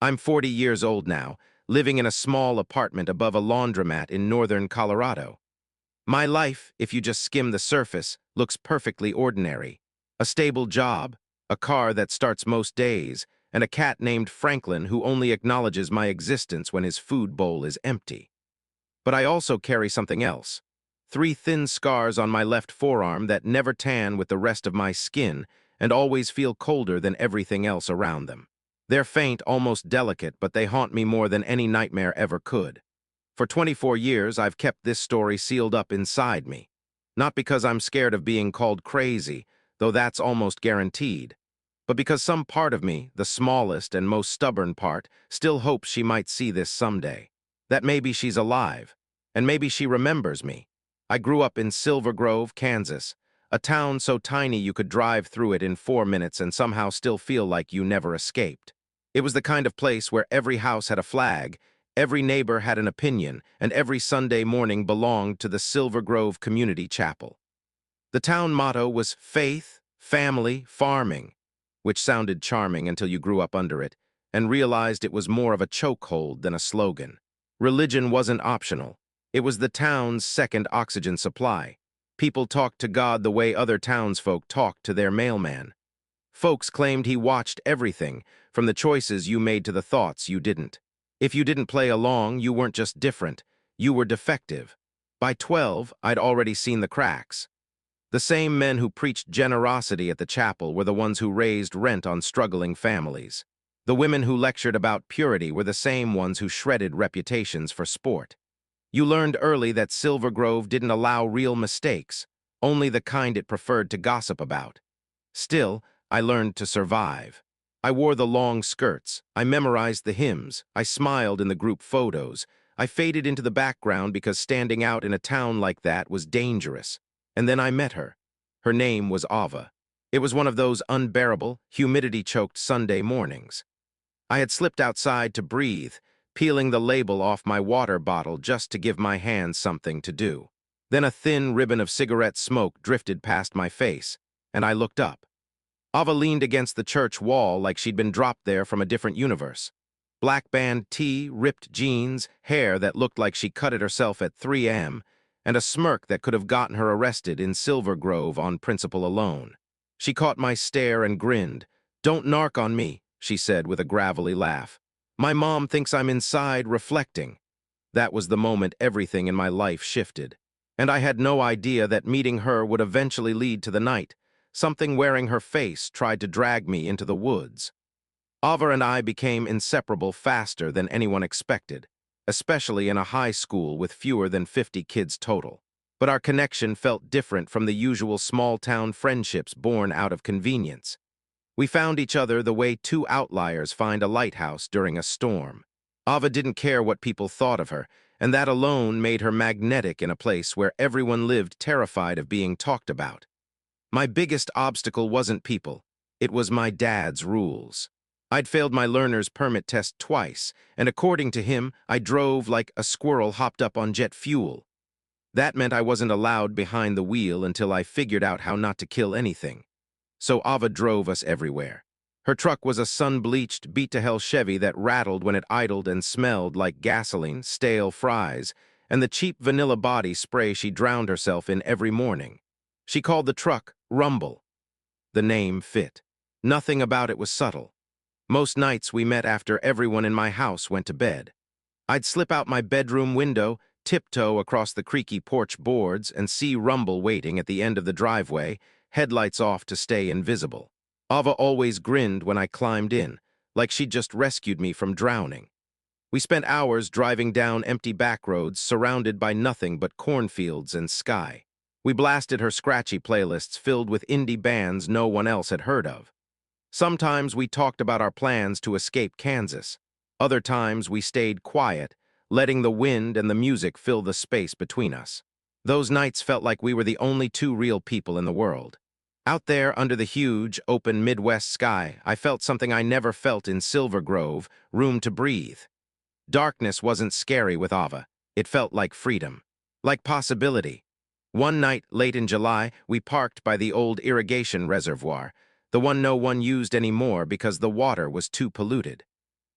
I'm 40 years old now, living in a small apartment above a laundromat in northern Colorado. My life, if you just skim the surface, looks perfectly ordinary. A stable job, a car that starts most days, and a cat named Franklin who only acknowledges my existence when his food bowl is empty. But I also carry something else. 3 thin scars on my left forearm that never tan with the rest of my skin and always feel colder than everything else around them. They're faint, almost delicate, but they haunt me more than any nightmare ever could. For 24 years, I've kept this story sealed up inside me. Not because I'm scared of being called crazy, though that's almost guaranteed, but because some part of me, the smallest and most stubborn part, still hopes she might see this someday. That maybe she's alive, and maybe she remembers me. I grew up in Silver Grove, Kansas, a town so tiny you could drive through it in 4 minutes and somehow still feel like you never escaped. It was the kind of place where every house had a flag, every neighbor had an opinion, and every Sunday morning belonged to the Silver Grove Community Chapel. The town motto was faith, family, farming, which sounded charming until you grew up under it and realized it was more of a chokehold than a slogan. Religion wasn't optional. It was the town's second oxygen supply. People talked to God the way other townsfolk talked to their mailman. Folks claimed he watched everything, from the choices you made to the thoughts you didn't. If you didn't play along, you weren't just different, you were defective. By 12, I'd already seen the cracks. The same men who preached generosity at the chapel were the ones who raised rent on struggling families. The women who lectured about purity were the same ones who shredded reputations for sport. You learned early that Silver Grove didn't allow real mistakes, only the kind it preferred to gossip about. Still, I learned to survive. I wore the long skirts, I memorized the hymns, I smiled in the group photos, I faded into the background because standing out in a town like that was dangerous. And then I met her. Her name was Ava. It was one of those unbearable, humidity-choked Sunday mornings. I had slipped outside to breathe, peeling the label off my water bottle just to give my hands something to do. Then a thin ribbon of cigarette smoke drifted past my face, and I looked up. Ava leaned against the church wall like she'd been dropped there from a different universe. Black band tee, ripped jeans, hair that looked like she cut it herself at 3 a.m., and a smirk that could have gotten her arrested in Silver Grove on principle alone. She caught my stare and grinned. "Don't narc on me," she said with a gravelly laugh. "My mom thinks I'm inside reflecting." That was the moment everything in my life shifted. And I had no idea that meeting her would eventually lead to the night. Something wearing her face tried to drag me into the woods. Ava and I became inseparable faster than anyone expected, especially in a high school with fewer than 50 kids total. But our connection felt different from the usual small-town friendships born out of convenience. We found each other the way 2 outliers find a lighthouse during a storm. Ava didn't care what people thought of her, and that alone made her magnetic in a place where everyone lived terrified of being talked about. My biggest obstacle wasn't people. It was my dad's rules. I'd failed my learner's permit test twice, and according to him, I drove like a squirrel hopped up on jet fuel. That meant I wasn't allowed behind the wheel until I figured out how not to kill anything. So Ava drove us everywhere. Her truck was a sun-bleached, beat-to-hell Chevy that rattled when it idled and smelled like gasoline, stale fries, and the cheap vanilla body spray she drowned herself in every morning. She called the truck Rumble. The name fit. Nothing about it was subtle. Most nights we met after everyone in my house went to bed. I'd slip out my bedroom window, tiptoe across the creaky porch boards, and see Rumble waiting at the end of the driveway, headlights off to stay invisible. Ava always grinned when I climbed in, like she'd just rescued me from drowning. We spent hours driving down empty back roads surrounded by nothing but cornfields and sky. We blasted her scratchy playlists filled with indie bands no one else had heard of. Sometimes we talked about our plans to escape Kansas. Other times we stayed quiet, letting the wind and the music fill the space between us. Those nights felt like we were the only 2 real people in the world. Out there under the huge, open Midwest sky, I felt something I never felt in Silver Grove, room to breathe. Darkness wasn't scary with Ava. It felt like freedom, like possibility. One night, late in July, we parked by the old irrigation reservoir, the one no one used anymore because the water was too polluted.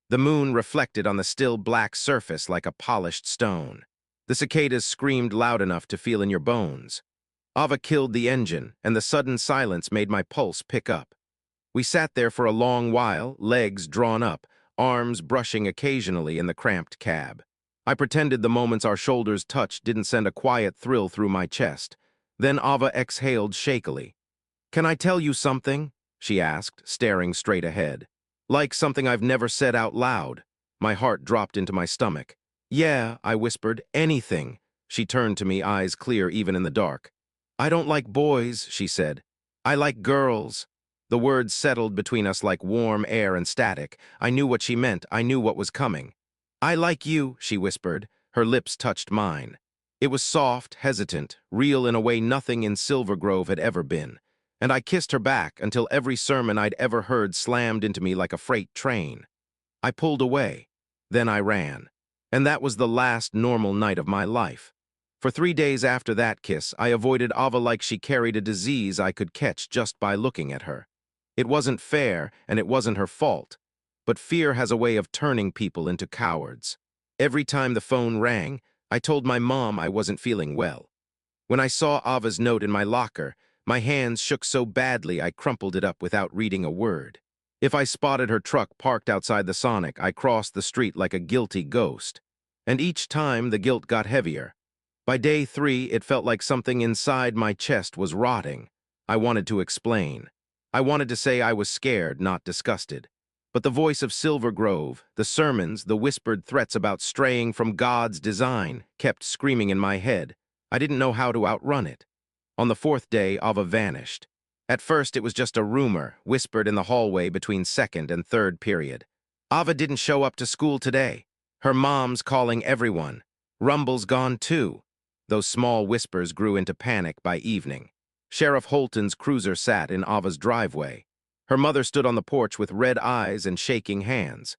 The moon reflected on the still black surface like a polished stone. The cicadas screamed loud enough to feel in your bones. Ava killed the engine, and the sudden silence made my pulse pick up. We sat there for a long while, legs drawn up, arms brushing occasionally in the cramped cab. I pretended the moments our shoulders touched didn't send a quiet thrill through my chest. Then Ava exhaled shakily. "Can I tell you something?" she asked, staring straight ahead. Like something I've never said out loud. My heart dropped into my stomach. "Yeah," I whispered, "anything." She turned to me, eyes clear even in the dark. "I don't like boys," she said. "I like girls." The words settled between us like warm air and static. I knew what she meant. I knew what was coming. "I like you," she whispered. Her lips touched mine. It was soft, hesitant, real in a way nothing in Silver Grove had ever been. And I kissed her back until every sermon I'd ever heard slammed into me like a freight train. I pulled away. Then I ran. And that was the last normal night of my life. For 3 days after that kiss, I avoided Ava like she carried a disease I could catch just by looking at her. It wasn't fair, and it wasn't her fault. But fear has a way of turning people into cowards. Every time the phone rang, I told my mom I wasn't feeling well. When I saw Ava's note in my locker, my hands shook so badly I crumpled it up without reading a word. If I spotted her truck parked outside the Sonic, I crossed the street like a guilty ghost. And each time, the guilt got heavier. By day 3, it felt like something inside my chest was rotting. I wanted to explain. I wanted to say I was scared, not disgusted. But the voice of Silver Grove, the sermons, the whispered threats about straying from God's design, kept screaming in my head. I didn't know how to outrun it. On the 4th day, Ava vanished. At first, it was just a rumor, whispered in the hallway between 2nd and 3rd period. "Ava didn't show up to school today. Her mom's calling everyone. Rumble's gone too." Those small whispers grew into panic by evening. Sheriff Holton's cruiser sat in Ava's driveway. Her mother stood on the porch with red eyes and shaking hands.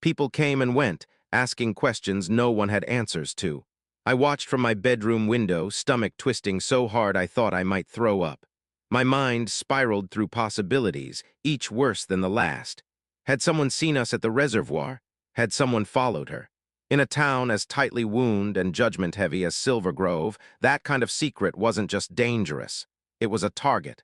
People came and went, asking questions no one had answers to. I watched from my bedroom window, stomach twisting so hard I thought I might throw up. My mind spiraled through possibilities, each worse than the last. Had someone seen us at the reservoir? Had someone followed her? In a town as tightly wound and judgment-heavy as Silver Grove, that kind of secret wasn't just dangerous. It was a target.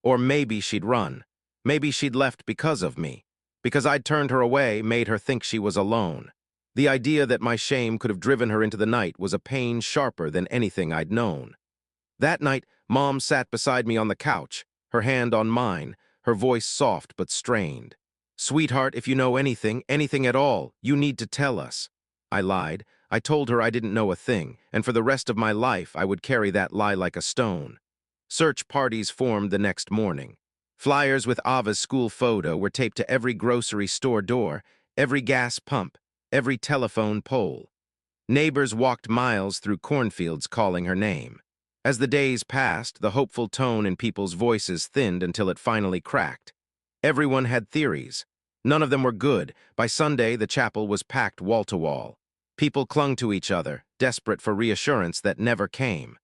Or maybe she'd run. Maybe she'd left because of me. Because I'd turned her away, made her think she was alone. The idea that my shame could have driven her into the night was a pain sharper than anything I'd known. That night, Mom sat beside me on the couch, her hand on mine, her voice soft but strained. "Sweetheart, if you know anything, anything at all, you need to tell us." I lied. I told her I didn't know a thing, and for the rest of my life I would carry that lie like a stone. Search parties formed the next morning. Flyers with Ava's school photo were taped to every grocery store door, every gas pump, every telephone pole. Neighbors walked miles through cornfields calling her name. As the days passed, the hopeful tone in people's voices thinned until it finally cracked. Everyone had theories. None of them were good. By Sunday, the chapel was packed wall to wall. People clung to each other, desperate for reassurance that never came.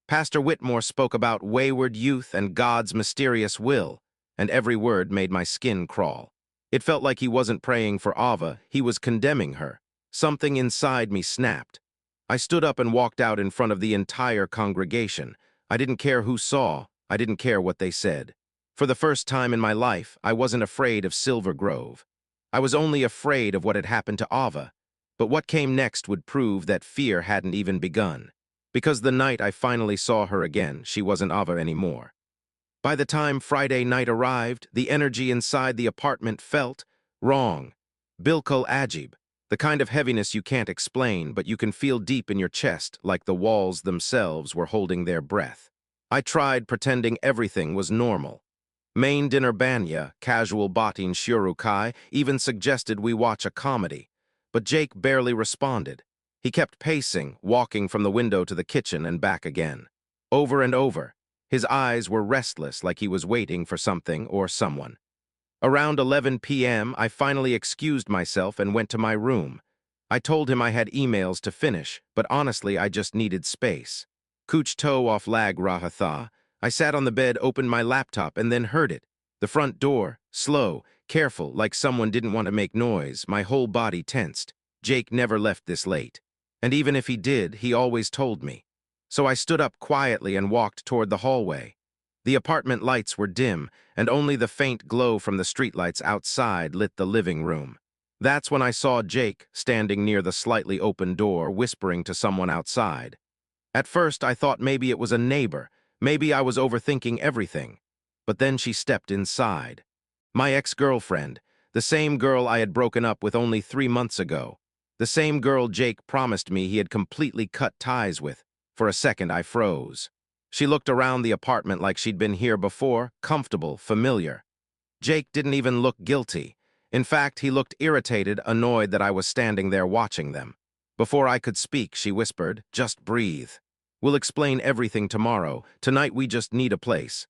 Pastor Whitmore spoke about wayward youth and God's mysterious will, and every word made my skin crawl. It felt like he wasn't praying for Ava, he was condemning her. Something inside me snapped. I stood up and walked out in front of the entire congregation. I didn't care who saw, I didn't care what they said. For the first time in my life, I wasn't afraid of Silver Grove. I was only afraid of what had happened to Ava. But what came next would prove that fear hadn't even begun. Because the night I finally saw her again, she wasn't Ava anymore. By the time Friday night arrived, the energy inside the apartment felt wrong. Bilkul Ajib, the kind of heaviness you can't explain, but you can feel deep in your chest, like the walls themselves were holding their breath. I tried pretending everything was normal. Main dinner banya, casual batin shurukai, even suggested we watch a comedy. But Jake barely responded. He kept pacing, walking from the window to the kitchen and back again. Over and over. His eyes were restless, like he was waiting for something or someone. Around 11 p.m., I finally excused myself and went to my room. I told him I had emails to finish, but honestly, I just needed space. Kuch toe off lag rahatha. I sat on the bed, opened my laptop, and then heard it. The front door, slow, careful, like someone didn't want to make noise. My whole body tensed. Jake never left this late. And even if he did, he always told me. So I stood up quietly and walked toward the hallway. The apartment lights were dim, and only the faint glow from the streetlights outside lit the living room. That's when I saw Jake standing near the slightly open door, whispering to someone outside. At first, I thought maybe it was a neighbor. Maybe I was overthinking everything. But then she stepped inside. My ex-girlfriend, the same girl I had broken up with only 3 months ago. The same girl Jake promised me he had completely cut ties with. For a second, I froze. She looked around the apartment like she'd been here before, comfortable, familiar. Jake didn't even look guilty. In fact, he looked irritated, annoyed that I was standing there watching them. Before I could speak, she whispered, "Just breathe. We'll explain everything tomorrow. Tonight we just need a place."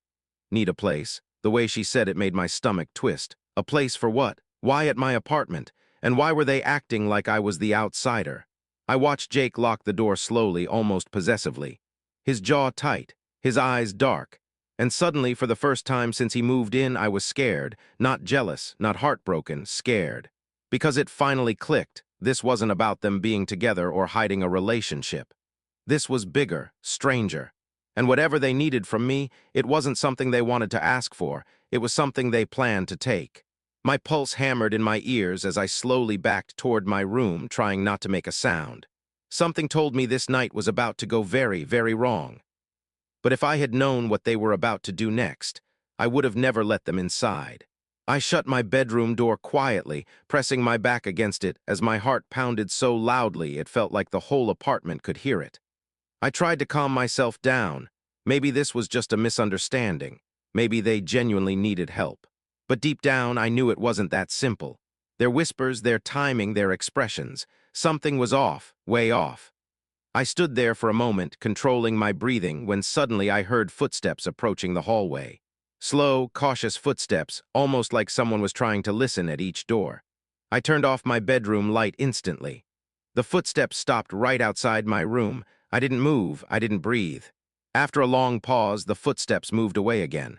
Need a place? The way she said it made my stomach twist. A place for what? Why at my apartment? And why were they acting like I was the outsider? I watched Jake lock the door slowly, almost possessively. His jaw tight, his eyes dark. And suddenly, for the first time since he moved in, I was scared. Not jealous, not heartbroken, scared. Because it finally clicked. This wasn't about them being together or hiding a relationship. This was bigger, stranger. And whatever they needed from me, it wasn't something they wanted to ask for. It was something they planned to take. My pulse hammered in my ears as I slowly backed toward my room, trying not to make a sound. Something told me this night was about to go very, very wrong. But if I had known what they were about to do next, I would have never let them inside. I shut my bedroom door quietly, pressing my back against it as my heart pounded so loudly it felt like the whole apartment could hear it. I tried to calm myself down. Maybe this was just a misunderstanding. Maybe they genuinely needed help. But deep down, I knew it wasn't that simple. Their whispers, their timing, their expressions. Something was off, way off. I stood there for a moment, controlling my breathing, when suddenly I heard footsteps approaching the hallway. Slow, cautious footsteps, almost like someone was trying to listen at each door. I turned off my bedroom light instantly. The footsteps stopped right outside my room. I didn't move, I didn't breathe. After a long pause, the footsteps moved away again.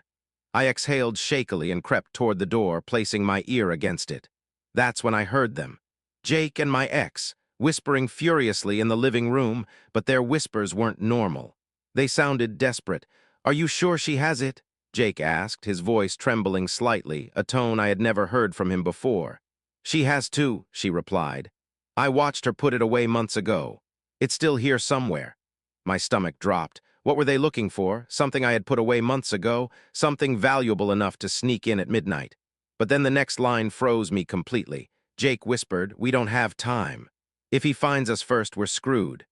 I exhaled shakily and crept toward the door, placing my ear against it. That's when I heard them. Jake and my ex, whispering furiously in the living room, but their whispers weren't normal. They sounded desperate. "Are you sure she has it?" Jake asked, his voice trembling slightly, a tone I had never heard from him before. "She has too," she replied. "I watched her put it away months ago. It's still here somewhere." My stomach dropped. What were they looking for? Something I had put away months ago? Something valuable enough to sneak in at midnight? But then the next line froze me completely. Jake whispered, "We don't have time. If he finds us first, we're screwed."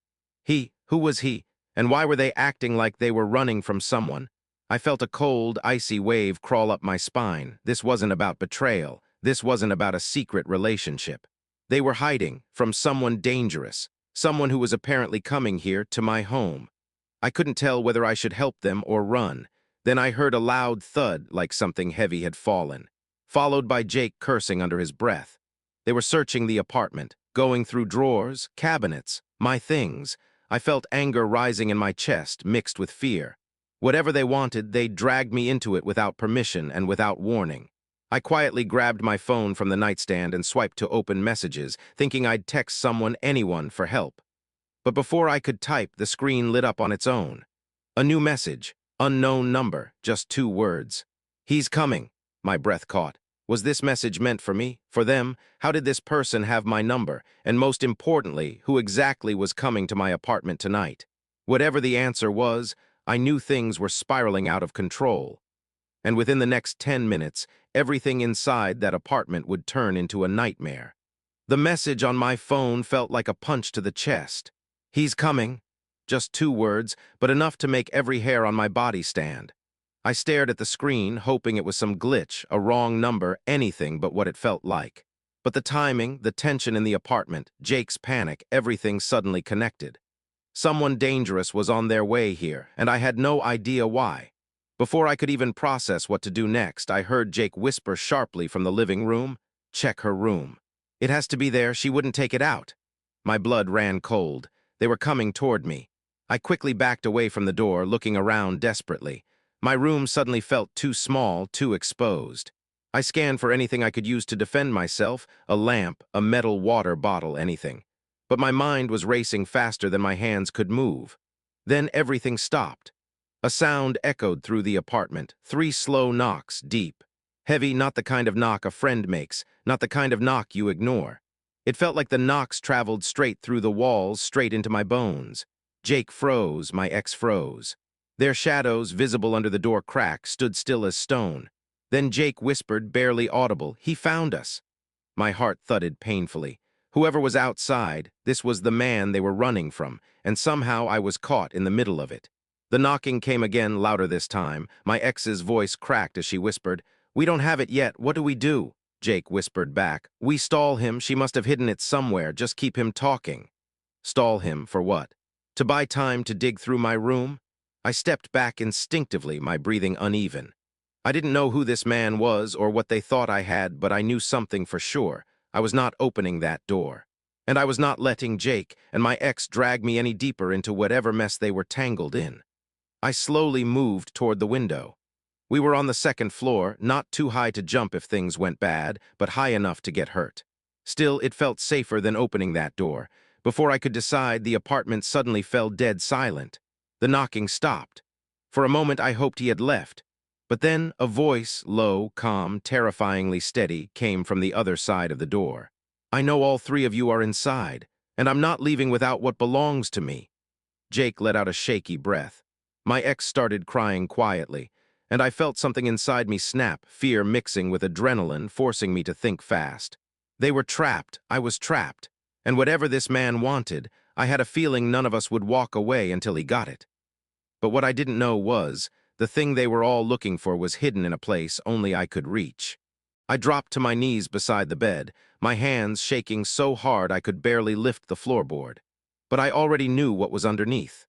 He? Who was he? And why were they acting like they were running from someone? I felt a cold, icy wave crawl up my spine. This wasn't about betrayal. This wasn't about a secret relationship. They were hiding from someone dangerous, someone who was apparently coming here to my home. I couldn't tell whether I should help them or run. Then I heard a loud thud like something heavy had fallen, followed by Jake cursing under his breath. They were searching the apartment, going through drawers, cabinets, my things. I felt anger rising in my chest, mixed with fear. Whatever they wanted, they dragged me into it without permission and without warning. I quietly grabbed my phone from the nightstand and swiped to open messages, thinking I'd text someone, anyone, for help. But before I could type, the screen lit up on its own. A new message, unknown number, just 2 words. "He's coming." My breath caught. Was this message meant for me? For them? How did this person have my number? And most importantly, who exactly was coming to my apartment tonight? Whatever the answer was, I knew things were spiraling out of control. And within the next 10 minutes, everything inside that apartment would turn into a nightmare. The message on my phone felt like a punch to the chest. "He's coming." Just 2 words, but enough to make every hair on my body stand. I stared at the screen, hoping it was some glitch, a wrong number, anything but what it felt like. But the timing, the tension in the apartment, Jake's panic, everything suddenly connected. Someone dangerous was on their way here, and I had no idea why. Before I could even process what to do next, I heard Jake whisper sharply from the living room, "Check her room. It has to be there, she wouldn't take it out." My blood ran cold. They were coming toward me. I quickly backed away from the door, looking around desperately. My room suddenly felt too small, too exposed. I scanned for anything I could use to defend myself, a lamp, a metal water bottle, anything. But my mind was racing faster than my hands could move. Then everything stopped. A sound echoed through the apartment, 3 slow knocks, deep. Heavy, not the kind of knock a friend makes, not the kind of knock you ignore. It felt like the knocks traveled straight through the walls, straight into my bones. Jake froze, my ex froze. Their shadows, visible under the door crack, stood still as stone. Then Jake whispered, barely audible, "He found us." My heart thudded painfully. Whoever was outside, this was the man they were running from, and somehow I was caught in the middle of it. The knocking came again, louder this time. My ex's voice cracked as she whispered, "We don't have it yet. What do we do?" Jake whispered back, "We stall him. She must have hidden it somewhere. Just keep him talking." Stall him for what? To buy time to dig through my room? I stepped back instinctively, my breathing uneven. I didn't know who this man was or what they thought I had, but I knew something for sure. I was not opening that door. And I was not letting Jake and my ex drag me any deeper into whatever mess they were tangled in. I slowly moved toward the window. We were on the 2nd floor, not too high to jump if things went bad, but high enough to get hurt. Still, it felt safer than opening that door. Before I could decide, the apartment suddenly fell dead silent. The knocking stopped. For a moment, I hoped he had left. But then a voice, low, calm, terrifyingly steady, came from the other side of the door. "I know all 3 of you are inside, and I'm not leaving without what belongs to me." Jake let out a shaky breath. My ex started crying quietly, and I felt something inside me snap, fear mixing with adrenaline, forcing me to think fast. They were trapped, I was trapped, and whatever this man wanted, I had a feeling none of us would walk away until he got it. But what I didn't know was, the thing they were all looking for was hidden in a place only I could reach. I dropped to my knees beside the bed, my hands shaking so hard I could barely lift the floorboard. But I already knew what was underneath.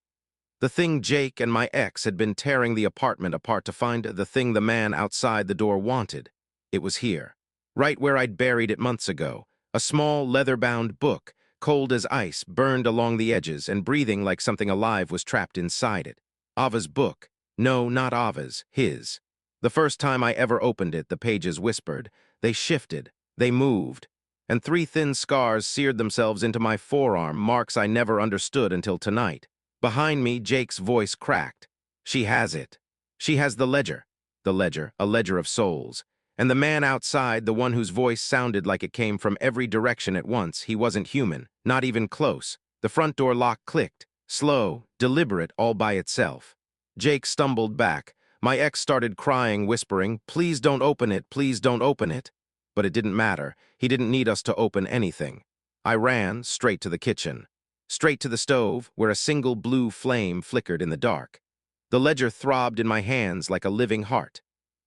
The thing Jake and my ex had been tearing the apartment apart to find, the thing the man outside the door wanted. It was here, right where I'd buried it months ago, a small leather-bound book, cold as ice, burned along the edges and breathing like something alive was trapped inside it. Ava's book. No, not Ava's, his. The first time I ever opened it, the pages whispered. They shifted, they moved, and 3 thin scars seared themselves into my forearm, marks I never understood until tonight. Behind me, Jake's voice cracked. "She has it. She has the ledger." The ledger, a ledger of souls. And the man outside, the one whose voice sounded like it came from every direction at once, he wasn't human, not even close. The front door lock clicked, slow, deliberate, all by itself. Jake stumbled back. My ex started crying, whispering, "Please don't open it, please don't open it." But it didn't matter. He didn't need us to open anything. I ran straight to the kitchen. Straight to the stove, where a single blue flame flickered in the dark. The ledger throbbed in my hands like a living heart.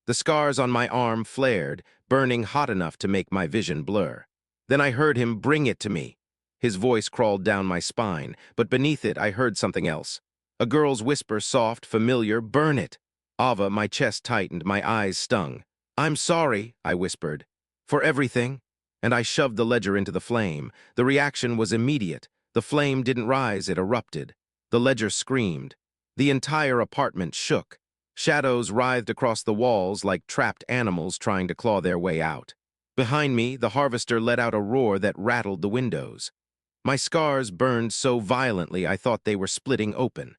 The scars on my arm flared, burning hot enough to make my vision blur. Then I heard him bring it to me. His voice crawled down my spine, but beneath it I heard something else. A girl's whisper, soft, familiar, "Burn it." Ava, my chest tightened, my eyes stung. "I'm sorry," I whispered, "for everything." And I shoved the ledger into the flame. The reaction was immediate. The flame didn't rise, it erupted. The ledger screamed. The entire apartment shook. Shadows writhed across the walls like trapped animals trying to claw their way out. Behind me, the harvester let out a roar that rattled the windows. My scars burned so violently I thought they were splitting open.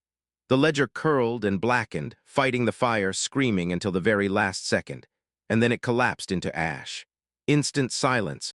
The ledger curled and blackened, fighting the fire, screaming until the very last second, and then it collapsed into ash. Instant silence,